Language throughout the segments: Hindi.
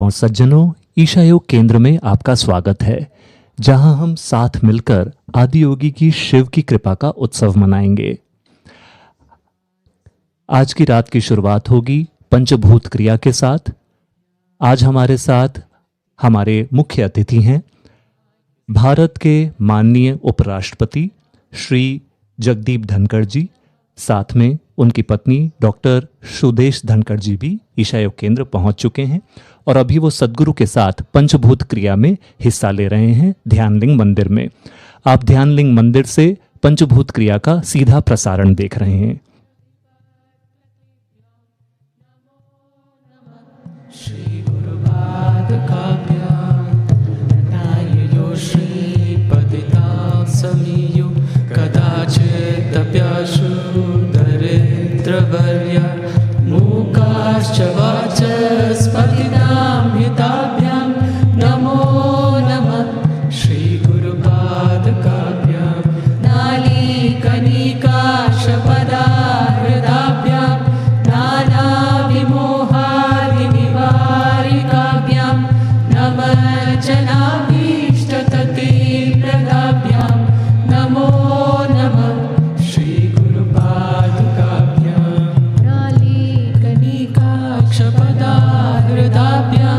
और सज्जनों, ईशा योग केंद्र में आपका स्वागत है, जहां हम साथ मिलकर आदियोगी की शिव की कृपा का उत्सव मनाएंगे। आज की रात की शुरुआत होगी पंचभूत क्रिया के साथ। आज हमारे साथ हमारे मुख्य अतिथि हैं भारत के माननीय उपराष्ट्रपति श्री जगदीप धनखड़ जी। साथ में उनकी पत्नी डॉक्टर सुदेश धनखड़ जी भी ईशा योग केंद्र पहुंच चुके हैं और अभी वो सदगुरु के साथ पंचभूत क्रिया में हिस्सा ले रहे हैं ध्यानलिंग मंदिर में। आप ध्यानलिंग मंदिर से पंचभूत क्रिया का सीधा प्रसारण देख रहे हैं। श्री गुरुपाद काव्यायो श्री पतिता समीयो कदाचिदप्याशु दरिद्रवर्या मूकाश्च वाचस्पतिनां हिताभ्यां नमो नमः। श्री गुरुपाद काव्यां नालीकनिकाशपदाहृदाभ्यां नानाविमोहादिनिवारिकाभ्यां नमः जनाभीष्टततिप्रदाभ्यां नमो नमः। श्री गुरुपादुकाभ्यां नालीकनिकाक्षपदाहृदाभ्यां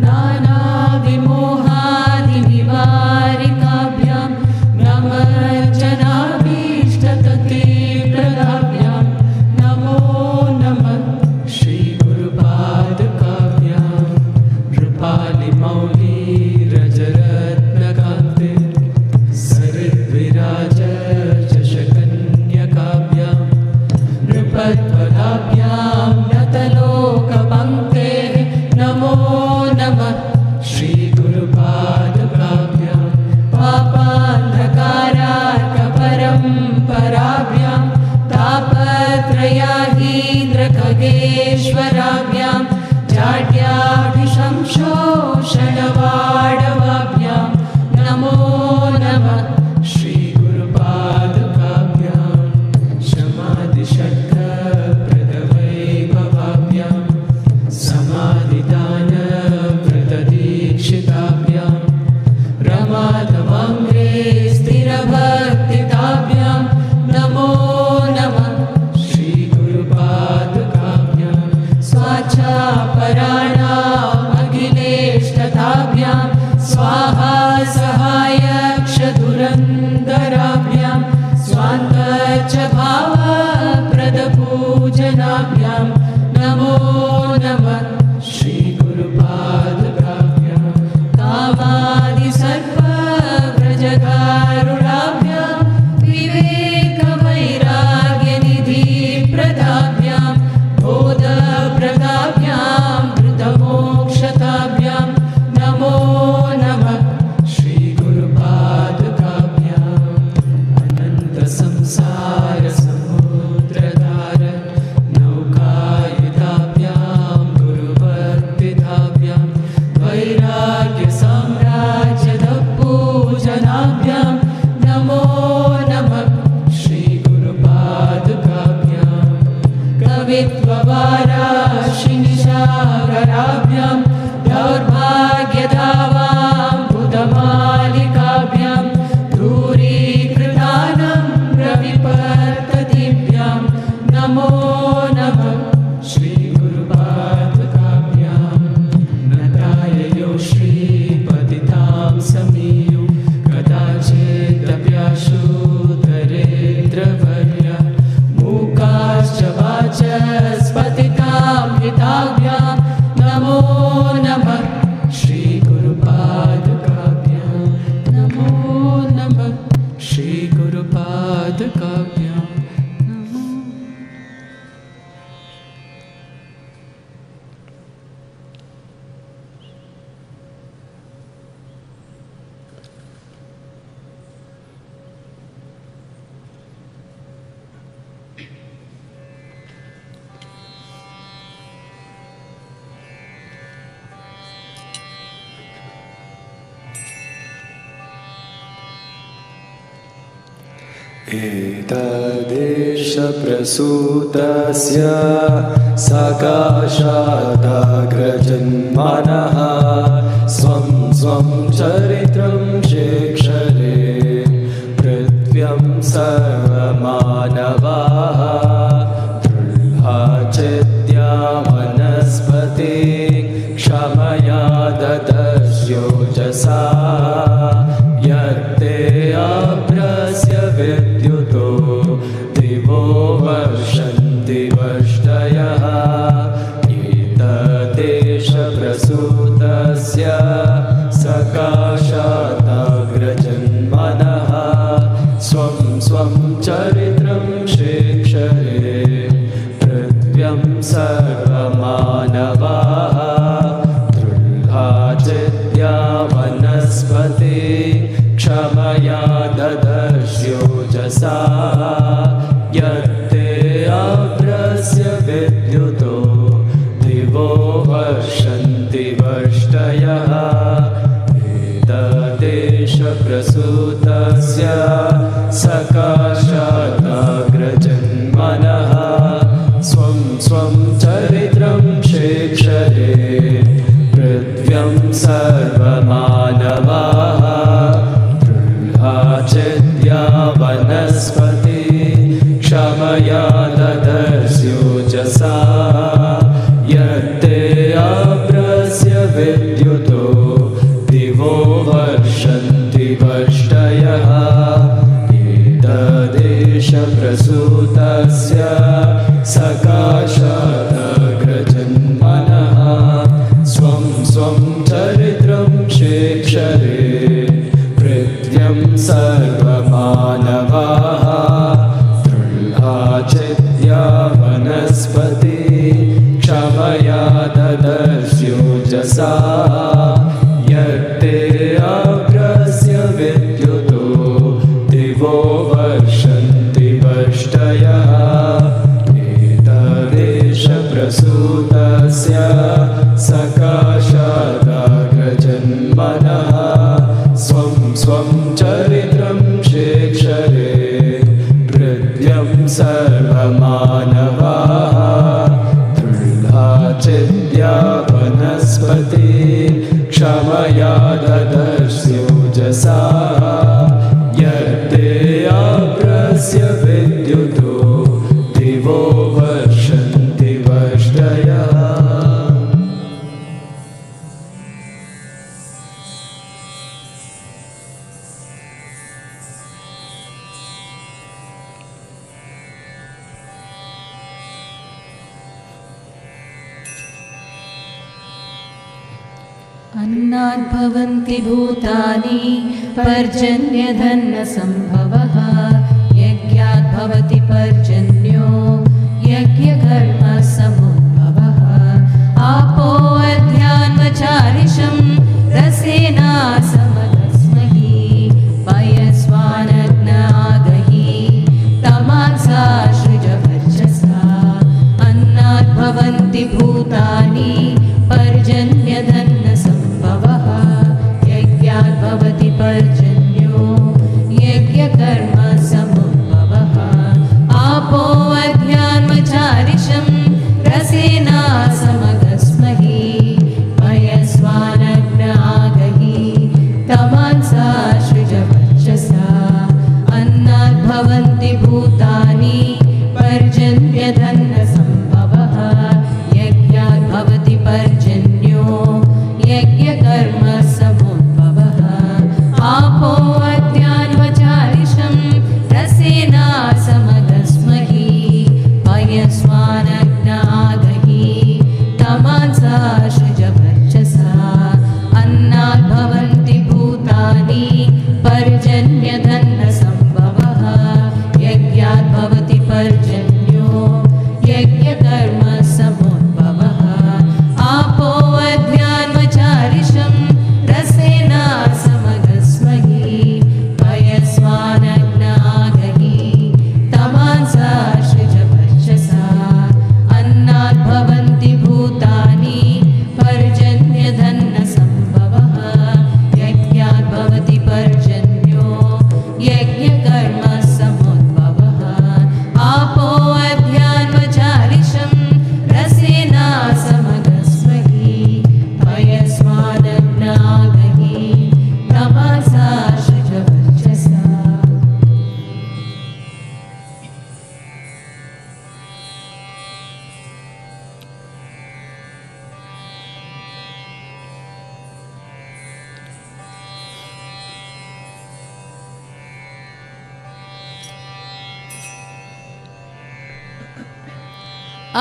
नानाविमोहादिनिवारिकाभ्यां नमः जनाभीष्टततिप्रदाभ्यां नमो नमः। श्री गुरुपादुकाभ्यां कृपालिमौलिरजरत्नकान्ते सरिद्विराज चषकन्यकाभ्यां नृपत्वदाभ्यां नतलोकपङ्क्तेः नमो नमः। श्री गुरुपादुकाभ्यां पापान्धकारार्कपरम्पराभ्यां तापत्रयाहीन्द्रखगेश्वराभ्यां जाड्याभिशंशोषणवाडवाभ्यां नमो नमः। श्री गुरुपादुकाभ्यां शमादिषट्कप्रदवैभवाभ्यां समाधिदानव्रतदीक्षिताभ्यां रमाधवाङ्घ्रे स्थिरभक्तिताभ्यां नमो नमः। श्री गुरुपादुकाभ्यां स्वाच्छापराणामखिलेष्टताभ्यां स्वाहा सहायक्षधुरन्धराभ्यां स्वान्तच भावप्रदपूजनाभ्यां नमो नमः। श्री गुरुपादुकाभ्यां कामादिसर्पव्रजगारुणाभ्यां विवेकवैराग्यनिधिप्रदाभ्यां बोधप्रदाभ्यां कृतमोक्षताभ्यां नमो नमः। श्री गुरुपादुकाभ्यां अनन्तसंसारसमुद्रधार नौकायुधाभ्यां गुरुभक्तिधाभ्यां वैराग्यसाम्राज्यदपूजनाभ्यां नमो नमः। श्री गुरुपादुकाभ्यां कवित्ववाराशिनिशाकराभ्यां दौर्भाग्यधावां बुधमालिकाभ्यां दूरीकृतानं रविपर्ततीभ्यां नमो नमः। श्री गुरुपादुकाभ्यां नताययो श्रीपतितां समीयो कदाचिदप्याशु दरिद्रवर्या मूकाश्च वाचस्पतितां हिताभ्यां नमो नमः। श्री गुरुपादुकाभ्यां नमो नमः। श्री गुरुपादुकाभ्यां नमो। एतदेशप्रसूतस्य सकाशादाग्रजन्मनः स्वं स्वं चरित्रं शिक्षरे पृथ्व्यं सर्वमानवाः दृढाचित्या वनस्पति क्षमया ददस्योजसा यत्ते आभ्रस्य विद्युतो दिवो वर्षन्ति वष्टयः एतदेशप्रसूतस्य सकाशादाग्रजन्मनः स्वं स्वं चरित्रं शिक्षरे पृथ्व्यं सर्वमानवाः दृढाचित्या वनस्पति क्षमया ददस्योजसा यत्ते आभ्रस्य विद्युतो दिवो वर्षन्ति वष्टयः एतदेशप्रसूतस्य सकाशादाग्रजन्मनः स्वं स्वं चरित्रं शिक्षरे पृथ्व्यं सर्वमानवाः दृढाचित्या वनस्पति क्षमया ददस्योजसा यत्ते आभ्रस्य विद्युतो दिवो वर्षन्ति वष्टयः एतदेशप्रसूतस्य सकाशादाग्रजन्मनः स्वं स्वं चरित्रं शिक्षरे पृथ्व्यं सर्वमानवाः दृढाचित्या वनस्पति क्षमया ददस्योजसा यत्ते आभ्रस्य विद्युतो दिवो वर्षन्ति वष्टयः एतदेशप्रसूतस्य सकाशादाग्रजन्मनः स्वं स्वं चरित्रं शिक्षरे पृथ्व्यं सर्वमानवाः दृढाचित्या वनस्पति क्षमया ददस्योजसा यत्ते आभ्रस्य विद्युतो दिवो वर्षन्ति वष्टयः अन्नाद्भवन्ति भूतानि पर्जन्यधन्नसम्भवः यज्ञाद्भवति पर्जन्यो यज्ञकर्मसमुद्भवः आपो अध्यान्वचारिषं रसेना समदस्महि पयस्वानग्न आदहि तमांसा सृजवर्चसा अन्नाद्भवन्ति भूतानि पर्जन्यधन्नसम्भवः यज्ञाद्भवति पर्जन्यो यज्ञकर्मसमुद्भवः आपो अध्यान्वचारिषं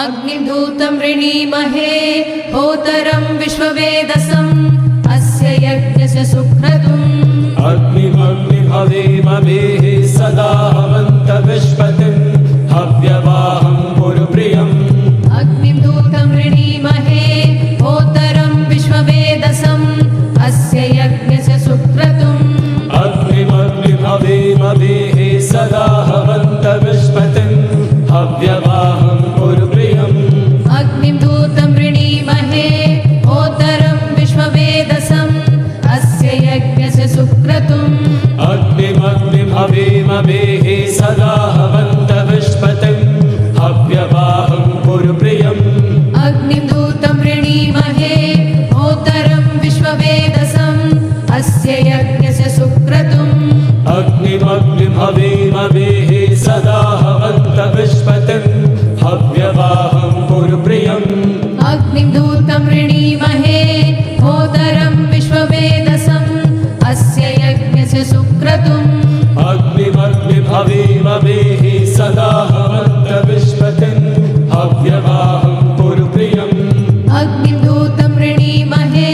अग्निधूतं वृणीमहे होतरं विश्ववेदसम् अस्य यज्ञस्य सुक्रतुम् अग्निमग्निभवेमवेः सदा हवन्तविष्पतिं हव्यवाहं पुरप्रियम् अग्निधूतं वृणीमहे होतरं विश्ववेदसम् अस्य यज्ञस्य सुक्रतुम् अग्निमग्निभवेमवेः सदा हवन्तविष्पतिं हव्यवाहं पुरप्रियम् अग्निधूतं वृणीमहे होतरं विश्ववेदसम् अस्य यज्ञस्य सुक्रतुम् अग्निमग्निभवेमवेः सदा हवन्तविष्पतिं हव्यवाहं पुरप्रियम् अग्निधूतं वृणीमहे होतरं विश्ववेदसम् अस्य यज्ञस्य सुक्रतुम् अग्निमग्निभवेमवेः सदा हवन्तविष्पतिं हव्यवाहं पुरप्रियम् अग्निधूतं वृणीमहे होतरं विश्ववेदसम् अस्य यज्ञस्य सुक्रतुम् अग्निमग्निभवेमवेः सदा हवन्तविष्पतिं हव्यवाहं पुरप्रियम् अग्निधूतं वृणीमहे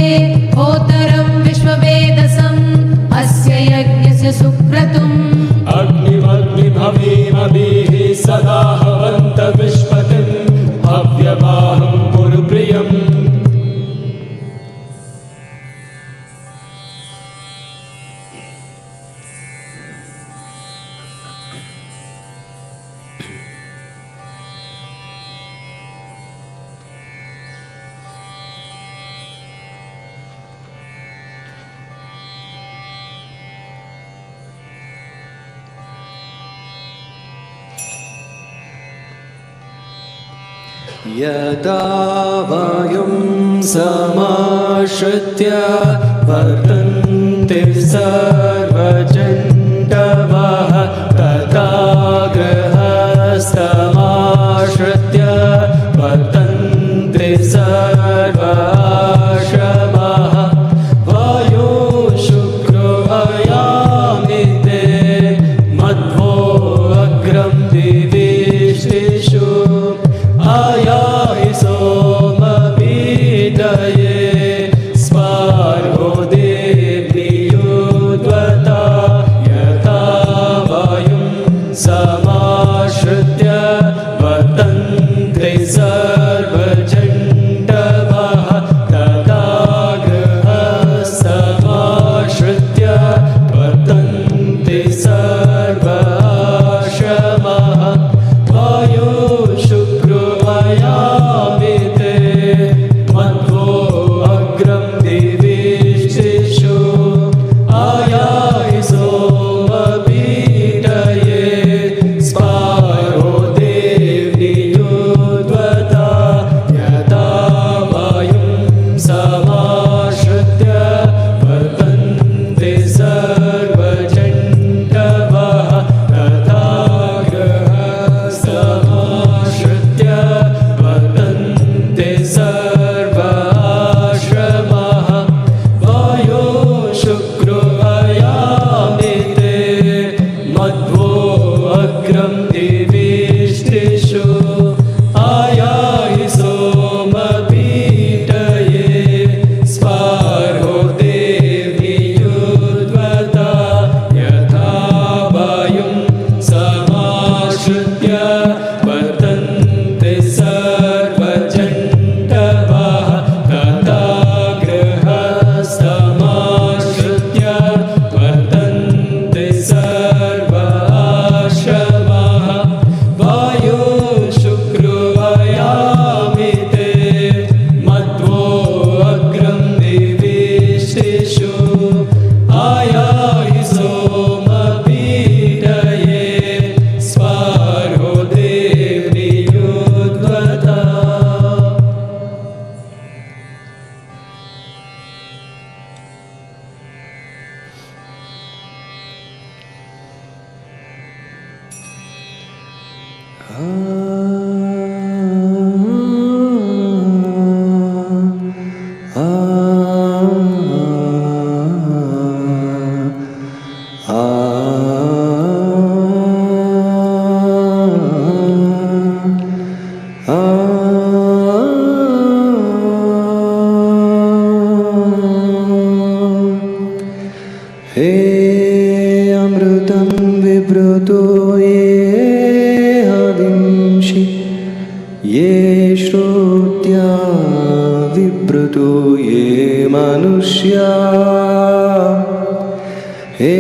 होतरं विश्ववेदसम् अस्य यज्ञस्य सुक्रतुम् अग्निमग्निभवेमवेः सदा हवन्तविष्पतिं हव्यवाहं पुरप्रियम् यदा वायुं समाश्रित्य वर्तन्ते सर्वजन्तवः तथा गृहस्थमाश्रित्य वर्तन्ते सर्वाश्रमाः वायो शुक्रो अयामिते मध्वो अग्रं दिवेष्टिषु आयाहि सोमपीडये स्पार्हो देव्युद्वता यथा वायुं समाश्रित्य वर्तन्ते सर्वजन्तवः तथा गृहस्थमाश्रित्य वर्तन्ते सर्वाश्रमाः वायो शुक्रो अयामिते मध्वो अग्रं दिवेष्टिषु आयाहि सोमपीडये स्पार्हो देव्युद्वता यथा वायुं समाश्रित्य वर्तन्ते सर्वजन्तवः तथा गृहस्थमाश्रित्य वर्तन्ते सर्वाश्रमाः वायो शुक्रो अयामिते मध्वो अग्रं दिवेष्टिषु आयाहि सोमपीडये स्पार्हो देव्युद्वता यथा वायुं समाश्रित्य वर्तन्ते सर्वजन्तवः तथा गृहस्थमाश्रित्य वर्तन्ते सर्वाश्रमाः वायो शुक्रो अयामिते मध्वो अग्रं दिवेष्टिषु आयाहि सोमपीडये स्पार्हो देव्युद्वता आ मनुष्या हे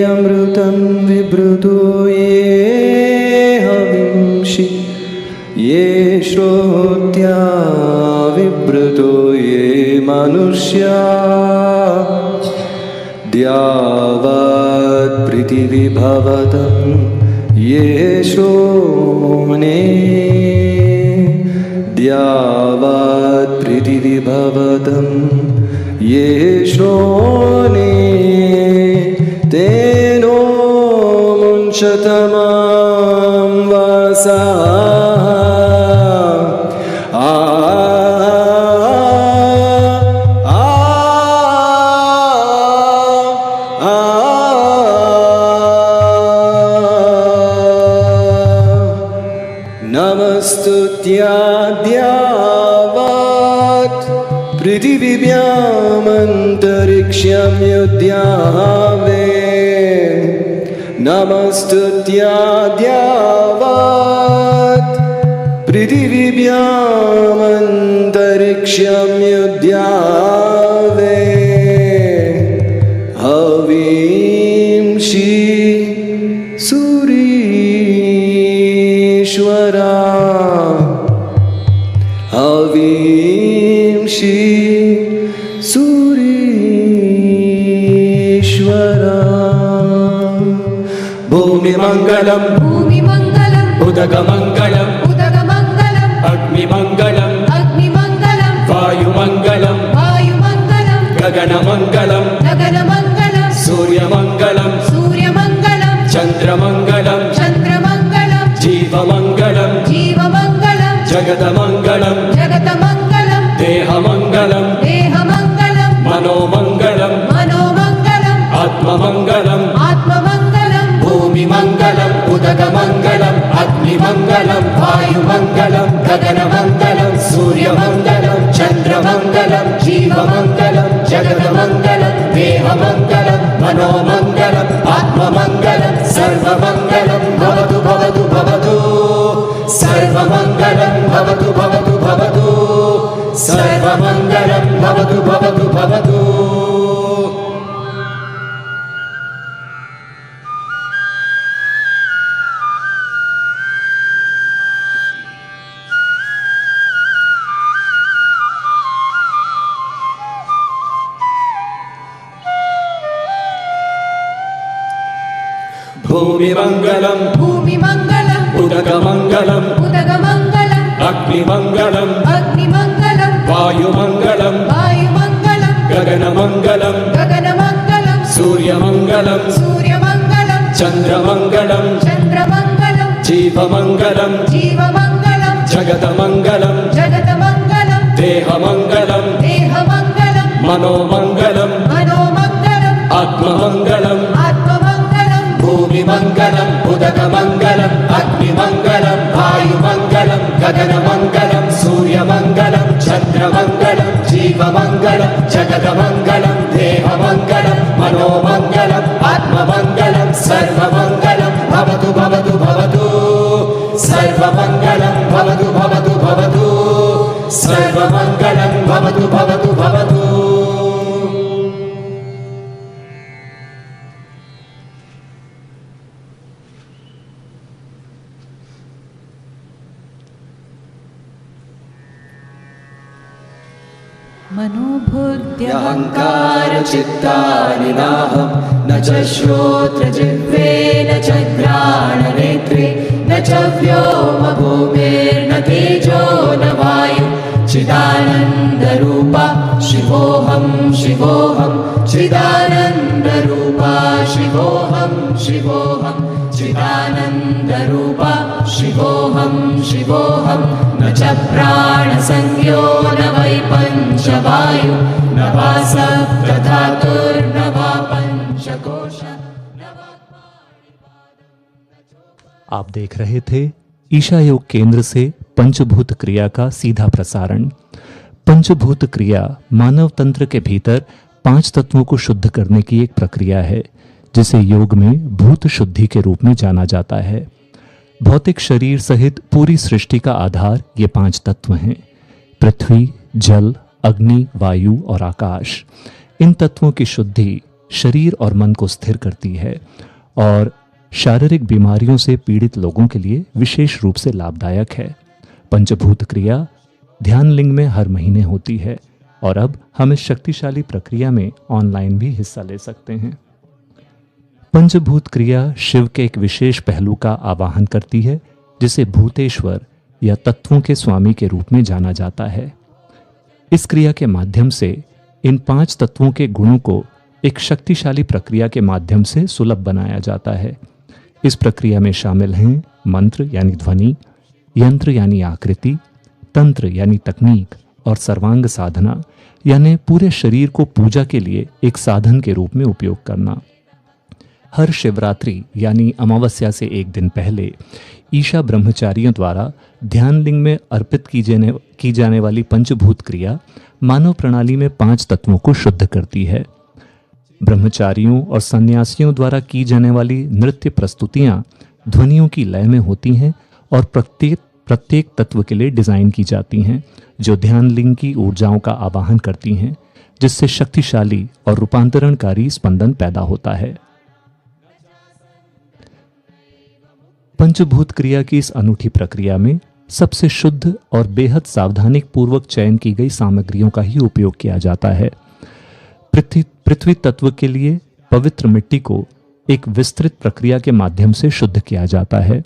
अमृतं विभृतो ये हविंषि ये श्रोत्या विभृतो ये मनुष्या द्यावत् पृथिवी भवतं ये श्रोणे द्यावत् पृथिवी भवतं ये श्रोणे तेनो मुञ्चतमां वासाः नमस्तुत्याद्यावत् पृथिवीभ्यामन्तरिक्षं युध्यावे नमस्तुत्याद्यावत् पृथिवीभ्यामन्तरिक्षं युध्यावे हवींषि सूरीश्वरा हवींषि सूरीश्वरा भूमिमङ्गलं भूमिमङ्गलं उदकमङ्गलं उदकमङ्गलं अग्निमङ्गलं अग्निमङ्गलं वायुमङ्गलं वायुमङ्गलं गगनमङ्गलं गगनमङ्गलं सूर्यमङ्गलं सूर्यमङ्गलं चन्द्रमङ्गलं चन्द्रमङ्गलं जीवमङ्गलं जीवमङ्गलं जगतमङ्गलं जगतमङ्गलं देहमङ्गलं देहमङ्गलं मनोमङ्गलं मनोमङ्गलं आत्ममङ्गलं आत्ममङ्गलं भूमिमङ्गलं उदकमङ्गलं अग्निमङ्गलं वायुमङ्गलं गगनमङ्गलं सूर्यमङ्गलं चन्द्रमङ्गलं जीवमङ्गलं जगतमङ्गलं देहमङ्गलं मनोमङ्गलं आत्ममङ्गलं सर्वमङ्गलं भवतु भवतु भवतु सर्वमङ्गलं भवतु भवतु भवतु सर्वमङ्गलं भवतु भवतु भवतु भूमिमङ्गलं भूमिमङ्गलं उदकमङ्गलं उदकमङ्गलं अग्निमङ्गलं अग्निमङ्गलं वायुमङ्गलं वायुमङ्गलं गगनमङ्गलं गगनमङ्गलं सूर्यमङ्गलं सूर्यमङ्गलं चन्द्रमङ्गलं चन्द्रमङ्गलं जीवमङ्गलं जीवमङ्गलं जगतमङ्गलं जगतमङ्गलं देहमङ्गलं देहमङ्गलं मनोमङ्गलं मनोमङ्गलं आत्ममङ्गलं आत्ममङ्गलं भूमिमङ्गलं उदकमङ्गलं अग्निमङ्गलं वायुमङ्गलं गगनमङ्गलं सूर्यमङ्गलं चन्द्रमङ्गलं जीवमङ्गलं जगतमङ्गलं देहमङ्गलं मनोमङ्गलं आत्ममङ्गलं सर्वमङ्गलं भवतु भवतु भवतु सर्वमङ्गलं भवतु भवतु भवतु सर्वमङ्गलं भवतु भवतु भवतु मनोबुद्ध्यहङ्कारचित्तानि नाहं न च श्रोत्रजिह्वे न च घ्राणनेत्रे न च व्योमभूमिर्न तेजो न वायु चिदानन्दरूपा शिवोऽहं शिवोऽहं चिदानन्दरूपा शिवोऽहं शिवोऽहं चिदानन्दरूपा शिवोऽहं शिवोऽहं न च प्राणसंज्ञो न वै पञ्चवायु न वा सप्तधातुर्न वा पञ्चकोश न वा आप देख रहे थे ईशा योग केंद्र से पंचभूत क्रिया का सीधा प्रसारण। पंचभूत क्रिया मानव तंत्र के भीतर 5 तत्वों को शुद्ध करने की एक प्रक्रिया है जिसे योग में भूत शुद्धि के रूप में जाना जाता है। भौतिक शरीर सहित पूरी सृष्टि का आधार ये 5 तत्व हैं: पृथ्वी, जल, अग्नि, वायु और आकाश, इन तत्वों की शुद्धि शरीर और मन को स्थिर करती है और शारीरिक बीमारियों से पीड़ित लोगों के लिए विशेष रूप से लाभदायक है। पंचभूत क्रिया ध्यान लिंग में हर महीने होती है और अब हम इस शक्तिशाली प्रक्रिया में ऑनलाइन भी हिस्सा ले सकते हैं। पंचभूत क्रिया शिव के एक विशेष पहलू का आवाहन करती है, जिसे भूतेश्वर या तत्वों के स्वामी के रूप में जाना जाता है। इस क्रिया के माध्यम से इन 5 तत्वों के गुणों को एक शक्तिशाली प्रक्रिया के माध्यम से सुलभ बनाया जाता है। इस प्रक्रिया में शामिल हैं मंत्र यानी ध्वनि, यंत्र यानी आकृति, तंत्र यानी तकनीक और सर्वांग साधना यानी पूरे शरीर को पूजा के लिए एक साधन के रूप में उपयोग करना। हर शिवरात्रि यानी अमावस्या से एक दिन पहले ईशा ब्रह्मचारियों द्वारा ध्यान लिंग में अर्पित की जाने वाली पंचभूत क्रिया मानव प्रणाली में 5 तत्वों को शुद्ध करती है। ब्रह्मचारियों और सन्यासियों द्वारा की जाने वाली नृत्य प्रस्तुतियां ध्वनियों की लय में होती हैं और प्रत्येक तत्व के लिए डिजाइन की जाती हैं, जो ध्यान लिंग की ऊर्जाओं का आवाहन करती हैं, जिससे शक्तिशाली और रूपांतरणकारी स्पंदन पैदा होता है। पंचभूत क्रिया की इस अनूठी प्रक्रिया में सबसे शुद्ध और बेहद सावधानी पूर्वक चयन की गई सामग्रियों का ही उपयोग किया जाता है। पृथ्वी तत्व के लिए पवित्र मिट्टी को एक विस्तृत प्रक्रिया के माध्यम से शुद्ध किया जाता है।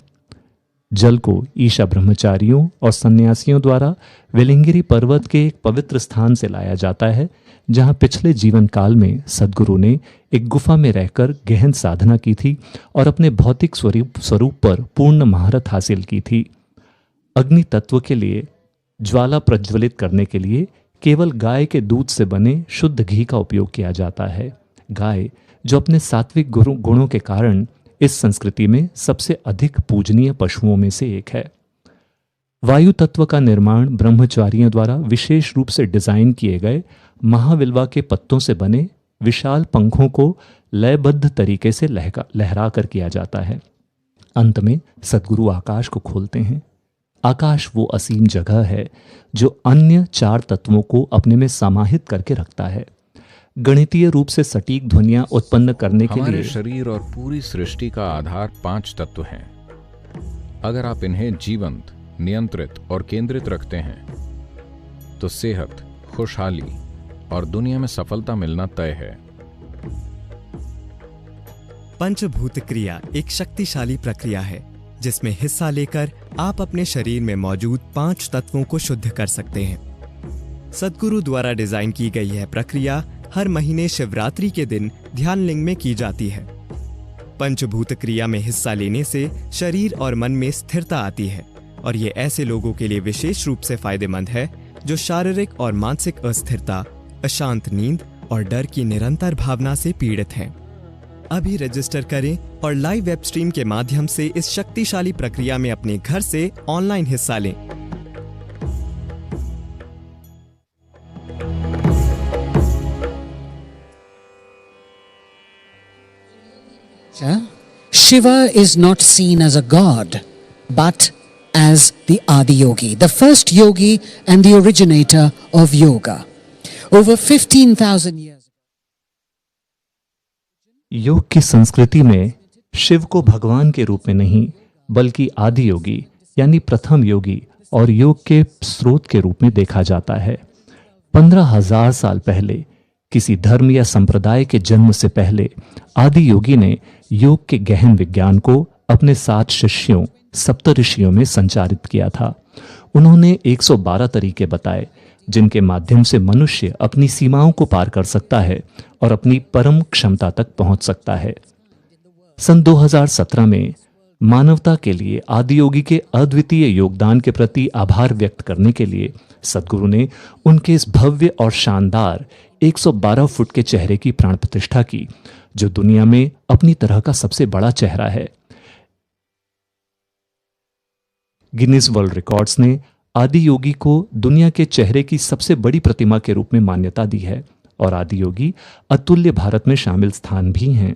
जल को ईशा ब्रह्मचारियों और सन्यासियों द्वारा वेलिंगिरी पर्वत के एक पवित्र स्थान से लाया जाता है, जहां पिछले जीवन काल में सद्गुरु ने एक गुफा में रहकर गहन साधना की थी और अपने भौतिक स्वरूप पर पूर्ण महारत हासिल की थी। अग्नि तत्व के लिए ज्वाला प्रज्वलित करने के लिए केवल गाय के दूध से बने शुद्ध घी का उपयोग किया जाता है। गाय, जो अपने सात्विक गुणों के कारण इस संस्कृति में सबसे अधिक पूजनीय पशुओं में से एक है। वायु तत्व का निर्माण ब्रह्मचारियों द्वारा विशेष रूप से डिजाइन किए गए महाविल्वा के पत्तों से बने विशाल पंखों को लयबद्ध तरीके से लहरा कर किया जाता है। अंत में सद्गुरु आकाश को खोलते हैं। आकाश वो असीम जगह है जो अन्य 4 तत्वों को अपने में समाहित करके रखता है। गणितीय रूप से सटीक ध्वनियां उत्पन्न करने के लिए हमारे शरीर और पूरी सृष्टि का आधार 5 तत्व हैं। अगर आप इन्हें जीवंत, नियंत्रित और केंद्रित रखते हैं तो सेहत, खुशहाली और दुनिया में सफलता मिलना तय है। पंचभूत क्रिया एक शक्तिशाली प्रक्रिया है जिसमें हिस्सा लेकर आप अपने शरीर में मौजूद 5 तत्वों को शुद्ध कर सकते हैं। सद्गुरु द्वारा डिजाइन की गई यह प्रक्रिया हर महीने शिवरात्रि के दिन ध्यान लिंग में की जाती है। पंचभूत क्रिया में हिस्सा लेने से शरीर और मन में स्थिरता आती है और ये ऐसे लोगों के लिए विशेष रूप से फायदेमंद है जो शारीरिक और मानसिक अस्थिरता, अशांत नींद और डर की निरंतर भावना से पीड़ित हैं। अभी रजिस्टर करें और लाइव वेब स्ट्रीम के माध्यम से इस शक्तिशाली प्रक्रिया में अपने घर से ऑनलाइन हिस्सा लें। Shiva is not seen as a god, but as the Adi Yogi, the first yogi and the originator of yoga. Over 15,000 years. योग की संस्कृति में शिव को भगवान के रूप में नहीं, बल्कि आदि योगी यानी प्रथम योगी और योग के स्रोत के रूप में देखा जाता है। 15,000 साल पहले किसी धर्म या संप्रदाय के जन्म से पहले आदि योगी ने योग के गहन विज्ञान को अपने 7 शिष्यों सप्तऋषियों में संचारित किया था। उन्होंने 112 तरीके बताए जिनके माध्यम से मनुष्य अपनी सीमाओं को पार कर सकता है और अपनी परम क्षमता तक पहुंच सकता है। सन 2017 में मानवता के लिए आदि योगी के अद्वितीय योगदान के प्रति आभार व्यक्त करने के लिए सद्गुरु ने उनके इस भव्य और शानदार 112 फुट के चेहरे की प्राण प्रतिष्ठा की, जो दुनिया में अपनी तरह का सबसे बड़ा चेहरा है। गिनीज वर्ल्ड रिकॉर्ड्स ने आदि योगी को दुनिया के चेहरे की सबसे बड़ी प्रतिमा के रूप में मान्यता दी है और आदि योगी अतुल्य भारत में शामिल स्थान भी हैं।